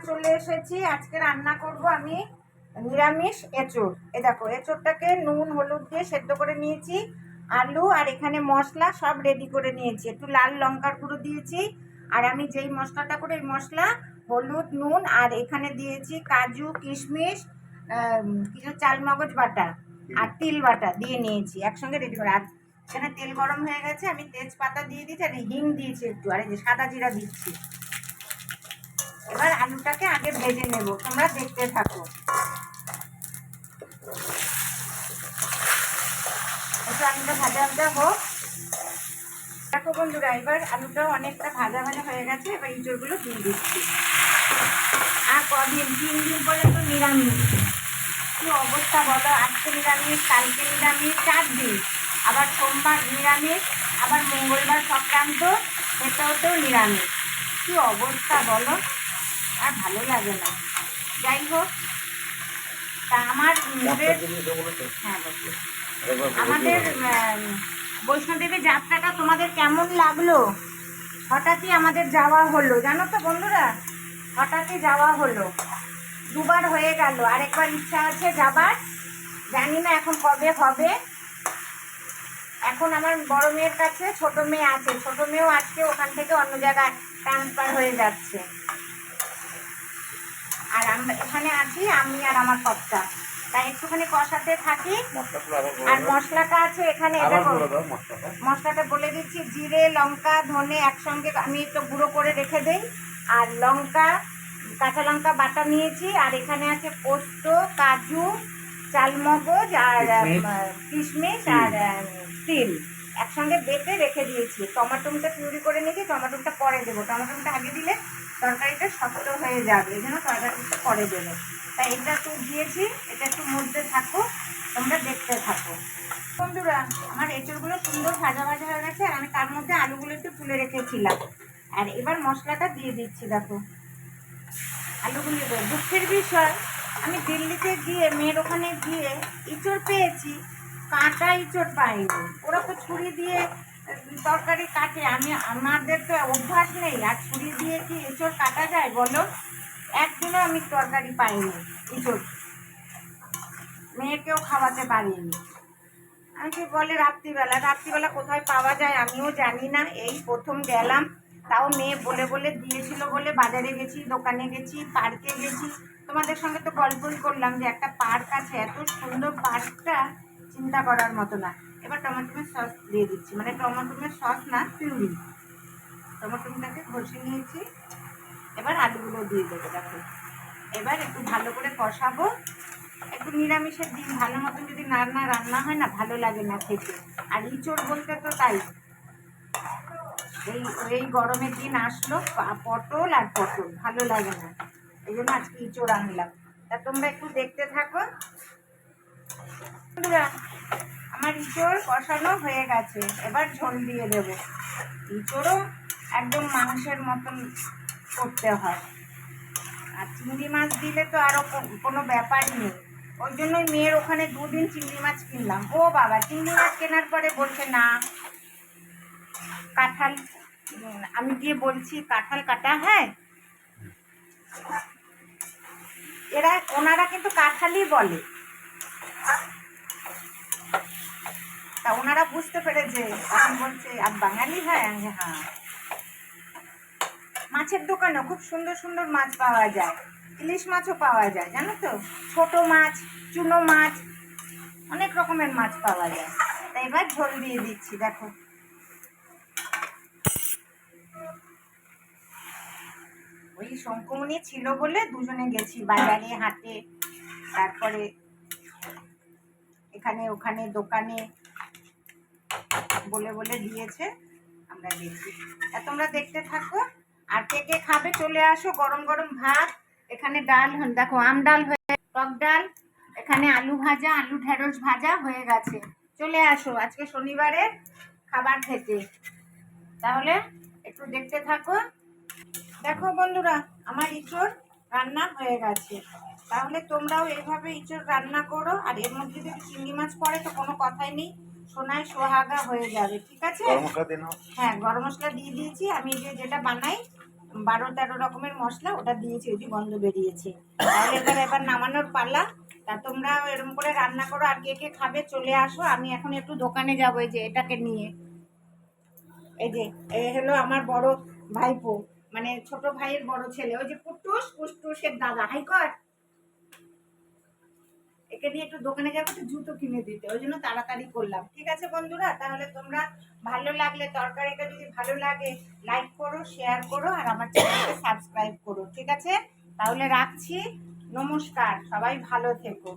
চলে এসেছি। আজকে রান্না করব আমি নিরামিষ এঁচোড়। দেখো, এঁচোড়টাকে নুন হলুদ দিয়ে সেদ্ধ করে নিয়েছি, আলু আর এখানে মশলা সব রেডি করে নিয়েছি। একটু লাল লঙ্কার গুঁড়ো দিয়েছি, আর আমি যেই মশলাটা করে এই মশলা হলুদ নুন আর এখানে দিয়েছি কাজু কিশমিশ, কিছু চালমগজ বাটা আর তিল বাটা দিয়ে নিয়েছি একসঙ্গে রেডি করে। আর এখানে তেল গরম হয়ে গেছে, আমি তেজপাতা দিয়ে দিয়েছি আর হিং দিয়েছি একটু, আর এই যে সাদা জিরা দিচ্ছি। এবার আলুটাকে আগে ভেজে নেব, তোমরা দেখতে থাকো। একটু আলুটা ভাজা ভাজা হোক। দেখো বন্ধুরা, এবার আলুটাও অনেকটা ভাজা ভাজা হয়ে গেছে। এবার ইঁচড়গুলো দিয়ে দিচ্ছি। আর কদিন 3 দিন পরে তো নিরামিষ, কি অবস্থা বলো। আজকে নিরামিষ, কালকে নিরামিষ, 4 দিন। আবার সোমবার নিরামিষ, আবার মঙ্গলবার সংক্রান্ত, সেটাতেও নিরামিষ। কি অবস্থা বলো, আর ভালো লাগে না। যাই হোক, তা আমাদের বৈষ্ণোদেবী যাত্রাটা তোমাদের কেমন লাগলো? হঠাৎই আমাদের যাওয়া হলো, জানো তো বন্ধুরা, হঠাৎই যাওয়া হলো। 2 বার হয়ে গেল, আরেকবার ইচ্ছা আছে যাবার, জানি না এখন কবে হবে। এখন আমার বড় মেয়ের কাছে ছোট মেয়ে আছে, ছোট মেয়েও আজকে ওখান থেকে অন্য জায়গায় ট্রান্সফার হয়ে যাচ্ছে। আর আমরা এখানে আছি, আমি আর আমার কর্তা, তাই একটুখানি কষাতে থাকি। আর মশলাটা আছে এখানে, মশলাটা বলে দিচ্ছি। জিরে লঙ্কা ধনে একসঙ্গে আমি একটু গুঁড়ো করে রেখে দেই, আর লঙ্কা কাঁচা লঙ্কা বাটা নিয়েছি, আর এখানে আছে পোস্ত কাজু চালমগজ আর কিশমিশ আর তিল একসঙ্গে বেটে রেখে দিয়েছি। টমাটোটা পিউরি করে নিয়েছি, টমাটোটা পরে দেবো। টমাটোটা আগে দিলে তরকারিটা শক্ত হয়ে যাবে, এই জন্য তরকারিটা পরে দেবো। তাই এটা একটু দিয়েছি, এটা একটু মধ্যে থাকো, তোমরা দেখতে থাকো। বন্ধুরা, আমার এঁচড়গুলো সুন্দর ভাজা ভাজা হয়ে গেছে, আর আমি তার মধ্যে আলুগুলো একটু তুলে রেখেছিলাম। আর এবার মশলাটা দিয়ে দিচ্ছি। দেখো, আলুগুলো দেবো। দুঃখের বিষয়, আমি দিল্লিতে গিয়ে মেয়ের ওখানে গিয়ে এঁচড় পেয়েছি, কাঁটা এঁচড় পাইনি। ওরা তো ছুরি দিয়ে তরকারি কাটে, আমাদের তো অভ্যাস নেই। আর ছুরি দিয়ে কি এঁচড় কাটা যায় বলো? একদিনও আমি তরকারি পাইনি এঁচড়, মেয়েকেও খাওয়াতে পারিনি। আমি কি বলে রাত্রিবেলা কোথায় পাওয়া যায় আমিও জানি না। এই প্রথম গেলাম, তাও মেয়ে বলে বলে দিয়েছিল বলে বাজারে গেছি, দোকানে গেছি, পার্কে গেছি। তোমাদের সঙ্গে তো গল্পই করলাম যে একটা পার্ক আছে, এত সুন্দর পার্কটা, চিন্তা করার মতো না। এবার টমেটোমের সস দিয়ে দিচ্ছি, মানে টমেটোমের সস না, পিউরি। টমেটোটাকে ঘষে নিয়েছি, এবার আলুগুলো দিয়ে দেবো। দেখো, এবার একটু ভালো করে কষাবো। একটু নিরামিষের দিন ভালো মতন যদি রান্না হয় না, ভালো লাগে না খেতে। আর ইঁচড় বলতে তো তাই, এই গরমের দিন আসলো, পটল আর পটল ভালো লাগে না, এই জন্য আজকে ইঁচড় আনলাম। তা তোমরা একটু দেখতে থাকো। বন্ধুরা, আমার ইঁচড় কষানো হয়ে গেছে, এবার ঝোল দিয়ে দেবো। ইঁচড়ও একদম মাংসের মতন করতে হয়, আর চিংড়ি মাছ দিলে তো আরও কোনো ব্যাপারই নেই। ওই জন্যই মেয়ের ওখানে 2 দিন চিংড়ি মাছ কিনলাম। ও বাবা, চিংড়ি মাছ কেনার পরে বলছে না কাঁঠাল, আমি গিয়ে বলছি কাঁঠাল কাটা হ্যাঁ, ওনারা কিন্তু কাঁঠালই বলে। তা ওনারা বুঝতে পেরেছে, তখন বলছে আর বাঙালি হয়। হ্যাঁ, মাছের দোকানেও খুব সুন্দর সুন্দর মাছ পাওয়া যায়, ইলিশ মাছও পাওয়া যায়, জানো তো, ছোট মাছ, চুনো মাছ, অনেক রকমের মাছ পাওয়া যায়। তাই এবার ঝোল দিয়ে দিচ্ছি। দেখো, ওই শঙ্কুমণি ছিল বলে দুজনে গেছি বাজারে, হাটে, তারপরে এখানে ওখানে দোকানে বলে বলে দিয়েছে, আমরা গেছি। তোমরা দেখতে থাকো। আর কে কে খাবে চলে আসো। গরম গরম ভাত, এখানে ডাল, দেখো আম ডাল হয়ে, টক ডাল, এখানে আলু ভাজা, আলু ঢেঁড়স ভাজা হয়ে গেছে। চলে আসো আজকে শনিবারের খাবার খেতে। তাহলে একটু দেখতে থাকো। দেখো বন্ধুরা, আমার ইঁচড় রান্না হয়ে গেছে। তাহলে তোমরাও এইভাবে ইঁচড় রান্না করো। আর এর মধ্যে যদি চিংড়ি মাছ পড়ে তো কোনো কথাই নেই, সোনায় সোহাগা হয়ে যাবে। ঠিক আছে? হ্যাঁ, গরম মশলা দিয়ে দিয়েছি। আমি যেটা বানাই 12-13 রকমের মশলা, ওটা দিয়েছি, ওই যে গন্ধ বেরিয়েছে। তাহলে এবার নামানোর পালা। তা তোমরা এরকম করে রান্না করো, আর কে কে খাবে চলে আসো। আমি এখন একটু দোকানে যাবো, এই যে এটাকে নিয়ে। এই যে এ হলো আমার বড় ভাইপো, মানে ছোট ভাইয়ের বড় ছেলে, ওই যে কুট্টুসের দাদা। হাই কর, একে নিয়ে একটু দোকানে যাবো, একটু জুতো কিনে দিতে, ওই জন্য তাড়াতাড়ি করলাম। ঠিক আছে বন্ধুরা, তাহলে তোমরা ভালো লাগলে, তরকারিটা যদি ভালো লাগে, লাইক করো, শেয়ার করো, আর আমার চ্যানেলকে সাবস্ক্রাইব করো। ঠিক আছে, তাহলে রাখছি। নমস্কার, সবাই ভালো থেকো।